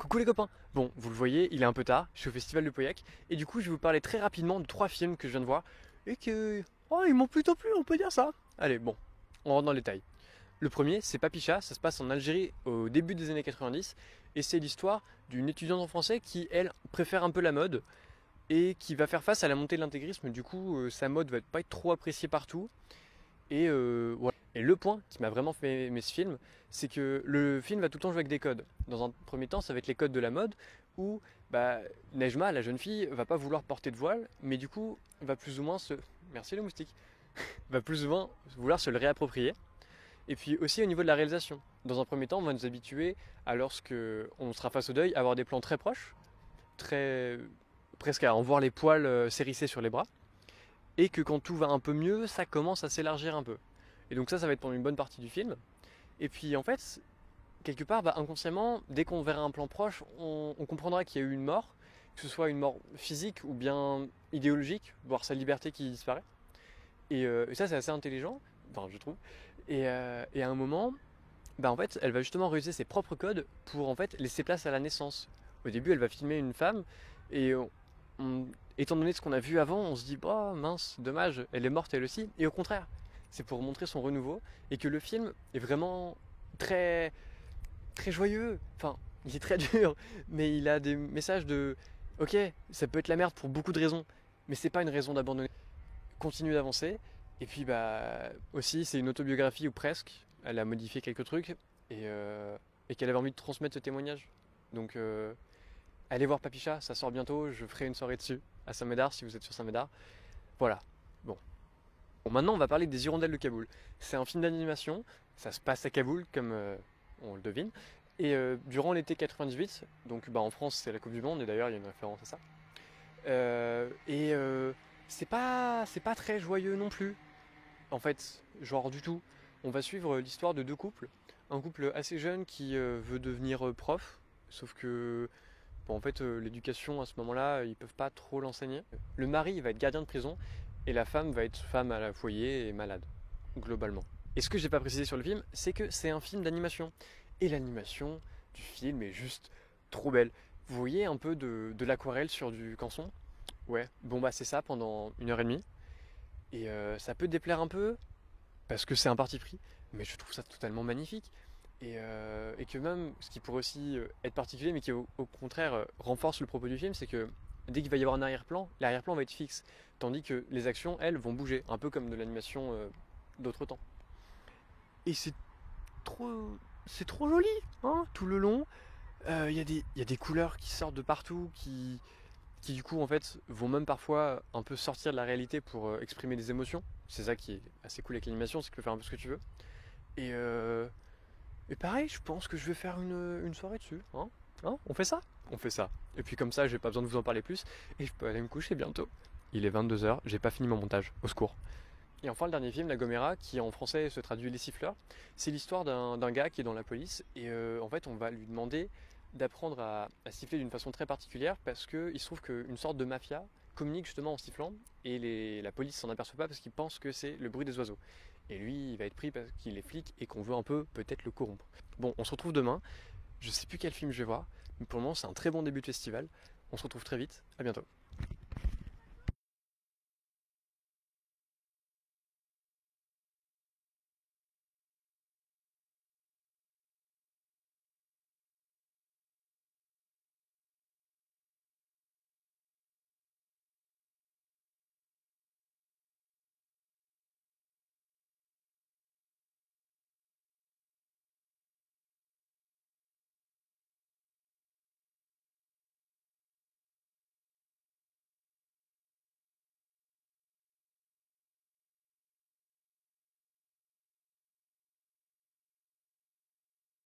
Coucou les copains. Bon, vous le voyez, il est un peu tard, je suis au festival de Pauillac, et du coup je vais vous parler très rapidement de 3 films que je viens de voir, et que... Oh, ils m'ont plutôt plu, on peut dire ça. Allez, bon, on rentre dans le détail. Le premier, c'est Papicha, ça se passe en Algérie au début des années 90, et c'est l'histoire d'une étudiante en français qui, elle, préfère un peu la mode, et qui va faire face à la montée de l'intégrisme, du coup sa mode va pas être trop appréciée partout, et voilà. Et le point qui m'a vraiment fait aimer ce film, c'est que le film va tout le temps jouer avec des codes. Dans un premier temps, ça va être les codes de la mode, où bah, Nejma, la jeune fille, va pas vouloir porter de voile, mais du coup va plus ou moins se... Merci le moustique. Va plus ou moins vouloir se le réapproprier. Et puis aussi au niveau de la réalisation. Dans un premier temps, on va nous habituer à lorsque on sera face au deuil, à avoir des plans très proches, très presque à en voir les poils s'hérisser sur les bras, et que quand tout va un peu mieux, ça commence à s'élargir un peu. Et donc ça va être pendant une bonne partie du film. Et puis en fait, quelque part, bah, inconsciemment, dès qu'on verra un plan proche, on comprendra qu'il y a eu une mort, que ce soit une mort physique ou bien idéologique, voire sa liberté qui disparaît. Et ça, c'est assez intelligent, enfin, je trouve. Et à un moment, bah, en fait, elle va justement réutiliser ses propres codes pour en fait laisser place à la naissance. Au début, elle va filmer une femme, et étant donné ce qu'on a vu avant, on se dit, oh mince, dommage, elle est morte elle aussi. Et au contraire, c'est pour montrer son renouveau, et que le film est vraiment très très joyeux. Enfin, il est très dur, mais il a des messages de ok, ça peut être la merde pour beaucoup de raisons, mais c'est pas une raison d'abandonner. Continue d'avancer. Et puis bah aussi c'est une autobiographie ou presque. Elle a modifié quelques trucs et qu'elle avait envie de transmettre ce témoignage. Donc allez voir Papicha, ça sort bientôt. Je ferai une soirée dessus à Saint-Médard si vous êtes sur Saint-Médard. Voilà. Bon. Bon, maintenant on va parler des Hirondelles de Kaboul. C'est un film d'animation. Ça se passe à Kaboul comme on le devine. Et durant l'été 98, donc bah, en France c'est la Coupe du Monde, et d'ailleurs il y a une référence à ça. C'est pas très joyeux non plus, en fait, genre du tout. On va suivre l'histoire de deux couples. Un couple assez jeune qui veut devenir prof, sauf que bon, en fait l'éducation à ce moment-là, ils peuvent pas trop l'enseigner. Le mari il va être gardien de prison, et la femme va être femme à la foyer et malade, globalement. Et ce que j'ai pas précisé sur le film, c'est que c'est un film d'animation. Et l'animation du film est juste trop belle. Vous voyez un peu de l'aquarelle sur du canson? Ouais, bon bah c'est ça pendant 1 heure et demie. Et ça peut déplaire un peu, parce que c'est un parti pris, mais je trouve ça totalement magnifique. Et que même, ce qui pourrait aussi être particulier, mais qui au contraire renforce le propos du film, c'est que dès qu'il va y avoir un arrière-plan, l'arrière-plan va être fixe. Tandis que les actions, elles, vont bouger, un peu comme de l'animation d'autre temps. Et trop, c'est trop joli, hein, tout le long. Il y a des couleurs qui sortent de partout, qui du coup en fait vont même parfois un peu sortir de la réalité pour exprimer des émotions. C'est ça qui est assez cool avec l'animation, c'est que tu peux faire un peu ce que tu veux. Et, euh, et pareil, je pense que je vais faire une soirée dessus. Hein. Hein, on fait ça? On fait ça. Et puis comme ça, j'ai pas besoin de vous en parler plus, et je peux aller me coucher bientôt. Il est 22 h, j'ai pas fini mon montage, au secours. Et enfin, le dernier film, La Gomera, qui en français se traduit Les Siffleurs, c'est l'histoire d'un gars qui est dans la police, et en fait, on va lui demander d'apprendre à siffler d'une façon très particulière, parce qu'il se trouve qu'une sorte de mafia communique justement en sifflant, et la police s'en aperçoit pas parce qu'il pense que c'est le bruit des oiseaux. Et lui, il va être pris parce qu'il est flic et qu'on veut un peu peut-être le corrompre. Bon, on se retrouve demain. Je sais plus quel film je vais voir, mais pour le moment, c'est un très bon début de festival. On se retrouve très vite. À bientôt.